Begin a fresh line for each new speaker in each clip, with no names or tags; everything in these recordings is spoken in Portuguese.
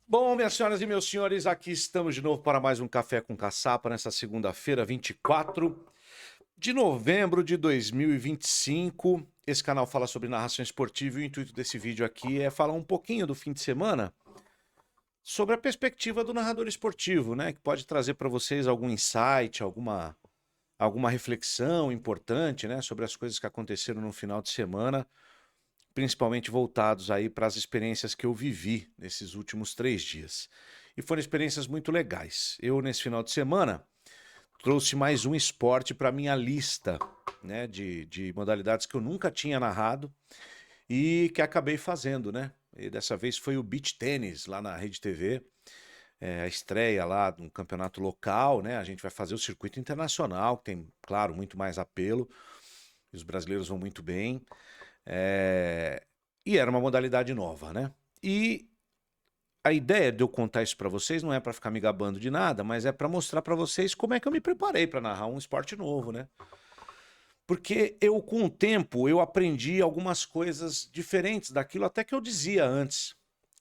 Bom, minhas senhoras e meus senhores, aqui estamos de novo para mais um Café com Caçapa nessa segunda-feira, 24 de novembro de 2025. Esse canal fala sobre narração esportiva e o intuito desse vídeo aqui é falar um pouquinho do fim de semana sobre a perspectiva do narrador esportivo, né? Que pode trazer para vocês algum insight, alguma reflexão importante, né? Sobre as coisas que aconteceram no final de semana, principalmente voltados aí para as experiências que eu vivi nesses últimos 3 dias. E foram experiências muito legais. Eu, nesse final de semana, trouxe mais um esporte para minha lista, né, de modalidades que eu nunca tinha narrado e que acabei fazendo, né? E dessa vez foi o beach tênis lá na Rede TV, a estreia lá de um campeonato local, né? A gente vai fazer o circuito internacional, que tem, claro, muito mais apelo. E os brasileiros vão muito bem. É, E era uma modalidade nova, né? E a ideia de eu contar isso para vocês não é para ficar me gabando de nada, mas é para mostrar para vocês como é que eu me preparei para narrar um esporte novo, né? Porque eu, com o tempo, eu aprendi algumas coisas diferentes daquilo até que eu dizia antes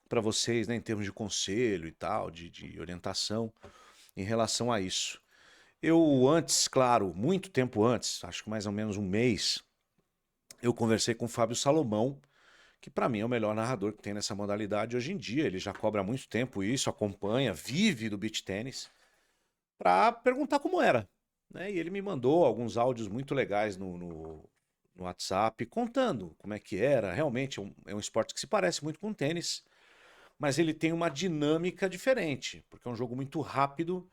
para vocês, né, em termos de conselho e tal, de orientação em relação a isso. Eu antes, claro, muito tempo antes, acho que mais ou menos um mês, eu conversei com o Fábio Salomão, que para mim é o melhor narrador que tem nessa modalidade hoje em dia. Ele já cobra há muito tempo isso, acompanha, vive do beach tênis, para perguntar como era. Né? E ele me mandou alguns áudios muito legais no WhatsApp, contando como é que era. Realmente é um esporte que se parece muito com tênis, mas ele tem uma dinâmica diferente, porque é um jogo muito rápido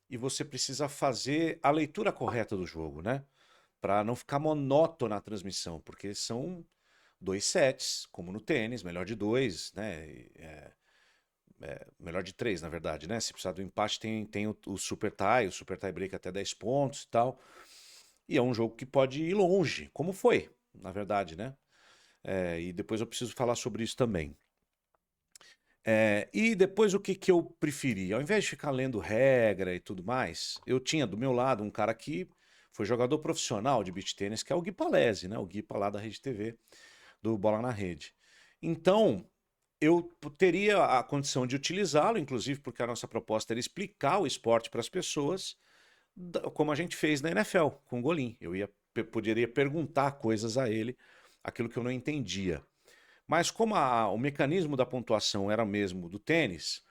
e você precisa fazer a leitura correta do jogo, né? Para não ficar monótono na transmissão, porque são 2 sets, como no tênis, melhor de dois, né? Melhor de três, na verdade, né? Se precisar do empate, tem o super tie break até 10 pontos e tal. E é um jogo que pode ir longe, como foi, na verdade, né? E depois eu preciso falar sobre isso também. E depois o que, que eu preferi? Ao invés de ficar lendo regra e tudo mais, eu tinha do meu lado um cara que foi jogador profissional de beach tênis, que é o Gui Palese, né? O Gui lá da Rede TV, do Bola na Rede. Então, eu teria a condição de utilizá-lo, inclusive porque a nossa proposta era explicar o esporte para as pessoas, como a gente fez na NFL, com o Golim. Poderia perguntar coisas a ele, aquilo que eu não entendia. Mas como o mecanismo da pontuação era o mesmo do tênis,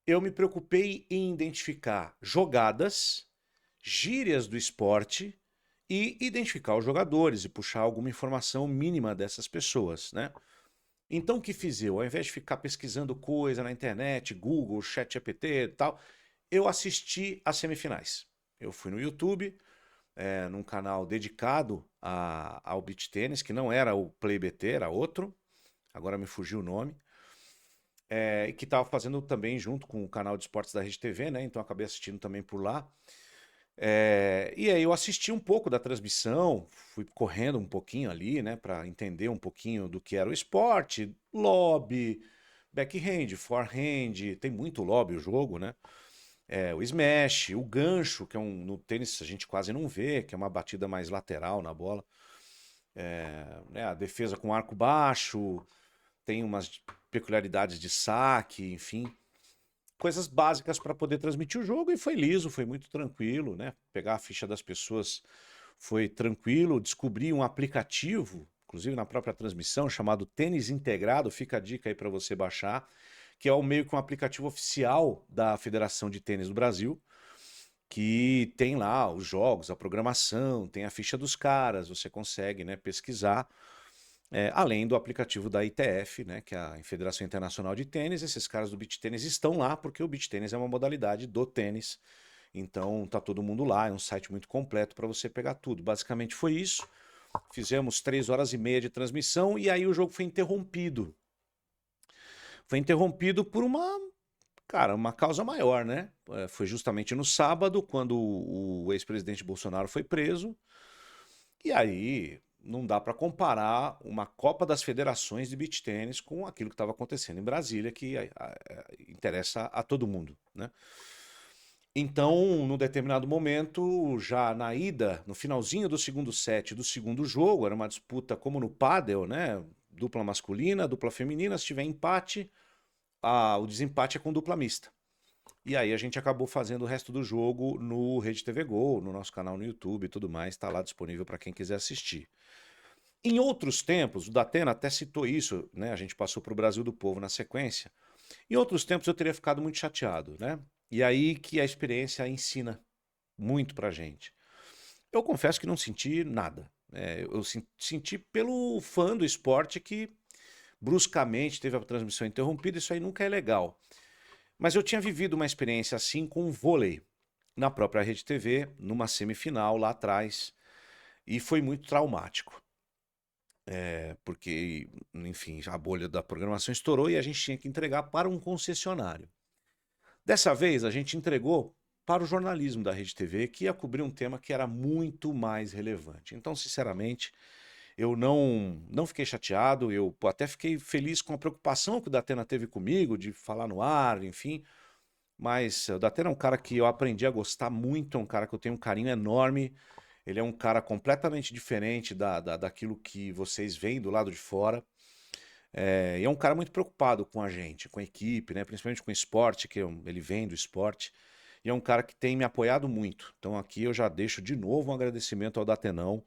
eu me preocupei em identificar jogadas, gírias do esporte e identificar os jogadores e puxar alguma informação mínima dessas pessoas, né? Então o que fiz eu? Ao invés de ficar pesquisando coisa na internet, Google, ChatGPT e tal, eu assisti às semifinais. Eu fui no YouTube, num canal dedicado ao beach tênis, que não era o Play BT, era outro, agora me fugiu o nome, e que estava fazendo também junto com o canal de esportes da Rede TV, né? Então eu acabei assistindo também por lá. E aí eu assisti um pouco da transmissão, fui correndo um pouquinho ali, né, para entender um pouquinho do que era o esporte, lobby, backhand, forehand, tem muito lobby o jogo, né? O smash, o gancho, que no tênis a gente quase não vê, que é uma batida mais lateral na bola, né, a defesa com arco baixo, tem umas peculiaridades de saque, enfim coisas básicas para poder transmitir o jogo e foi liso, foi muito tranquilo, né? Pegar a ficha das pessoas foi tranquilo, descobri um aplicativo, inclusive na própria transmissão, chamado Tênis Integrado, fica a dica aí para você baixar, que é o meio que um aplicativo oficial da Federação de Tênis do Brasil, que tem lá os jogos, a programação, tem a ficha dos caras, você consegue, né, pesquisar além do aplicativo da ITF, né, que é a Federação Internacional de Tênis. Esses caras do beach tênis estão lá porque o beach tênis é uma modalidade do tênis. Então tá todo mundo lá, é um site muito completo para você pegar tudo. Basicamente foi isso. Fizemos 3 horas e meia de transmissão e aí o jogo foi interrompido. Foi interrompido por uma causa maior, né? Foi justamente no sábado, quando o ex-presidente Bolsonaro foi preso. E aí não dá para comparar uma Copa das Federações de Beach Tênis com aquilo que estava acontecendo em Brasília, que interessa a todo mundo, né? Então, num determinado momento, já na ida, no finalzinho do segundo set do segundo jogo, era uma disputa como no pádel, né? Dupla masculina, dupla feminina, se tiver empate, o desempate é com dupla mista. E aí a gente acabou fazendo o resto do jogo no Rede TV Gol, no nosso canal no YouTube e tudo mais, está lá disponível para quem quiser assistir. Em outros tempos, o Datena até citou isso, né? A gente passou para o Brasil do Povo na sequência. Em outros tempos eu teria ficado muito chateado, né? E aí que a experiência ensina muito pra gente. Eu confesso que não senti nada. Eu senti pelo fã do esporte que bruscamente teve a transmissão interrompida, isso aí nunca é legal. Mas eu tinha vivido uma experiência assim com o vôlei, na própria Rede TV, numa semifinal lá atrás, e foi muito traumático. Porque, enfim, a bolha da programação estourou e a gente tinha que entregar para um concessionário. Dessa vez, a gente entregou para o jornalismo da Rede TV, que ia cobrir um tema que era muito mais relevante. Então, sinceramente, eu não fiquei chateado, eu até fiquei feliz com a preocupação que o Datena teve comigo, de falar no ar, enfim. Mas o Datena é um cara que eu aprendi a gostar muito, é um cara que eu tenho um carinho enorme. Ele é um cara completamente diferente daquilo que vocês veem do lado de fora. E é um cara muito preocupado com a gente, com a equipe, né? Principalmente com o esporte, ele vem do esporte. E é um cara que tem me apoiado muito. Então aqui eu já deixo de novo um agradecimento ao Datenão.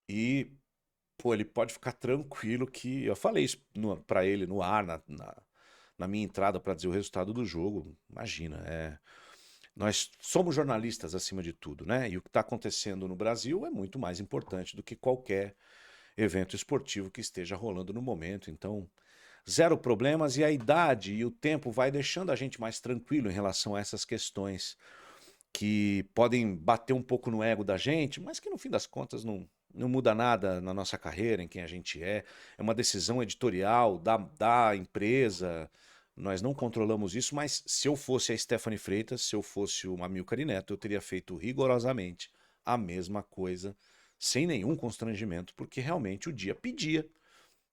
E, pô, ele pode ficar tranquilo que. Eu falei isso pra ele no ar, na minha entrada para dizer o resultado do jogo. Imagina, nós somos jornalistas acima de tudo, né? E o que está acontecendo no Brasil é muito mais importante do que qualquer evento esportivo que esteja rolando no momento. Então, zero problemas e a idade e o tempo vai deixando a gente mais tranquilo em relação a essas questões que podem bater um pouco no ego da gente, mas que no fim das contas não muda nada na nossa carreira, em quem a gente é. É uma decisão editorial da empresa. Nós não controlamos isso, mas se eu fosse a Stephanie Freitas, se eu fosse o Amilcar Neto, eu teria feito rigorosamente a mesma coisa, sem nenhum constrangimento, porque realmente o dia pedia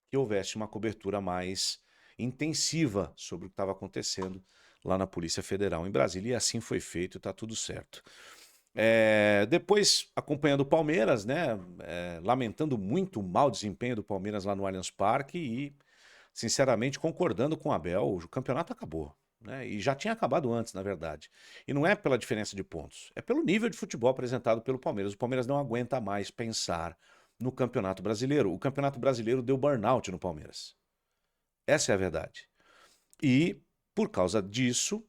que houvesse uma cobertura mais intensiva sobre o que estava acontecendo lá na Polícia Federal em Brasília, e assim foi feito, está tudo certo. Depois, acompanhando o Palmeiras, né, lamentando muito o mau desempenho do Palmeiras lá no Allianz Parque e, sinceramente, concordando com o Abel, o campeonato acabou. Né, e já tinha acabado antes, na verdade. E não é pela diferença de pontos, é pelo nível de futebol apresentado pelo Palmeiras. O Palmeiras não aguenta mais pensar no Campeonato Brasileiro. O Campeonato Brasileiro deu burnout no Palmeiras. Essa é a verdade. E, por causa disso,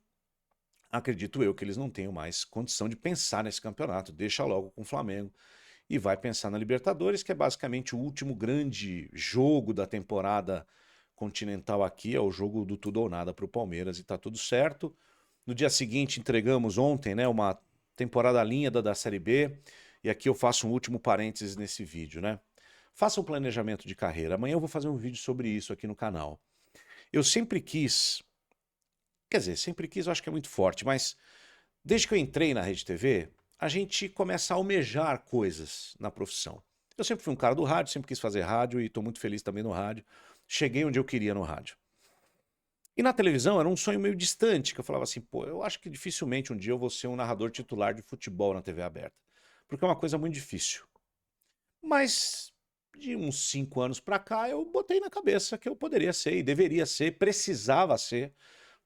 acredito eu que eles não tenham mais condição de pensar nesse campeonato. Deixa logo com o Flamengo e vai pensar na Libertadores, que é basicamente o último grande jogo da temporada continental aqui. É o jogo do tudo ou nada para o Palmeiras e tá tudo certo. No dia seguinte, entregamos ontem, né, uma temporada linha da Série B. E aqui eu faço um último parênteses nesse vídeo, né? Faça um planejamento de carreira. Amanhã eu vou fazer um vídeo sobre isso aqui no canal. Eu sempre quis, quer dizer, sempre quis, eu acho que é muito forte, mas desde que eu entrei na Rede TV, a gente começa a almejar coisas na profissão. Eu sempre fui um cara do rádio, sempre quis fazer rádio e estou muito feliz também no rádio. Cheguei onde eu queria no rádio. E na televisão era um sonho meio distante, que eu falava assim, pô, eu acho que dificilmente um dia eu vou ser um narrador titular de futebol na TV aberta. Porque é uma coisa muito difícil. Mas de uns 5 anos pra cá eu botei na cabeça que eu poderia ser e deveria ser, precisava ser,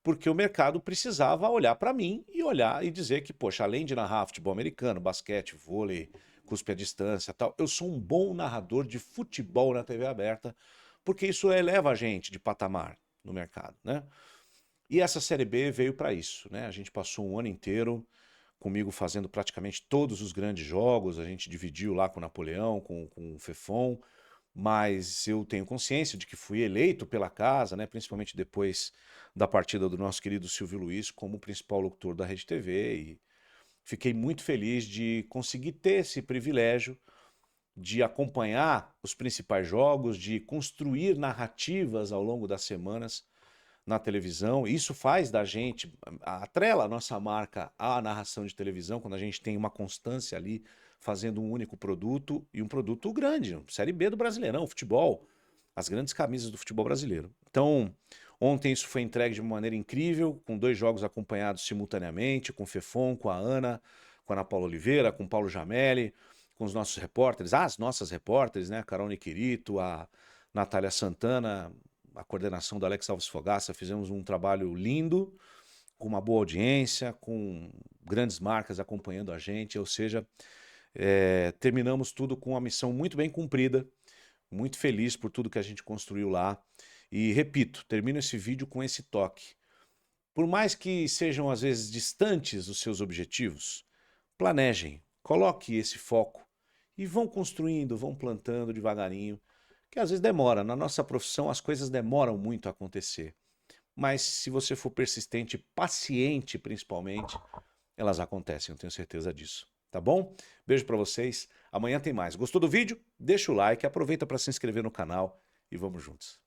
porque o mercado precisava olhar pra mim e olhar e dizer que, poxa, além de narrar futebol americano, basquete, vôlei, cuspe à distância e tal, eu sou um bom narrador de futebol na TV aberta, porque isso eleva a gente de patamar no mercado, né? E essa Série B veio pra isso, né? A gente passou um ano inteiro comigo fazendo praticamente todos os grandes jogos, a gente dividiu lá com o Napoleão, com o Fefon, mas eu tenho consciência de que fui eleito pela casa, né, principalmente depois da partida do nosso querido Silvio Luiz como principal locutor da Rede TV e fiquei muito feliz de conseguir ter esse privilégio de acompanhar os principais jogos, de construir narrativas ao longo das semanas na televisão. Isso faz da gente, atrela a nossa marca à narração de televisão, quando a gente tem uma constância ali fazendo um único produto e um produto grande, Série B do Brasileirão, futebol, as grandes camisas do futebol brasileiro. Então, ontem isso foi entregue de uma maneira incrível, com 2 jogos acompanhados simultaneamente, com o Fefon, com a Ana, com a Ana Paula Oliveira, com o Paulo Jamelli, com os nossos repórteres, as nossas repórteres, né, a Carol Niquirito, a Natália Santana, a coordenação do Alex Alves Fogaça, fizemos um trabalho lindo, com uma boa audiência, com grandes marcas acompanhando a gente, ou seja, terminamos tudo com uma missão muito bem cumprida, muito feliz por tudo que a gente construiu lá. E repito, termino esse vídeo com esse toque. Por mais que sejam às vezes distantes os seus objetivos, planejem, coloque esse foco e vão construindo, vão plantando devagarinho, que às vezes demora. Na nossa profissão as coisas demoram muito a acontecer. Mas se você for persistente, paciente principalmente, elas acontecem, eu tenho certeza disso. Tá bom? Beijo pra vocês. Amanhã tem mais. Gostou do vídeo? Deixa o like, aproveita para se inscrever no canal e vamos juntos.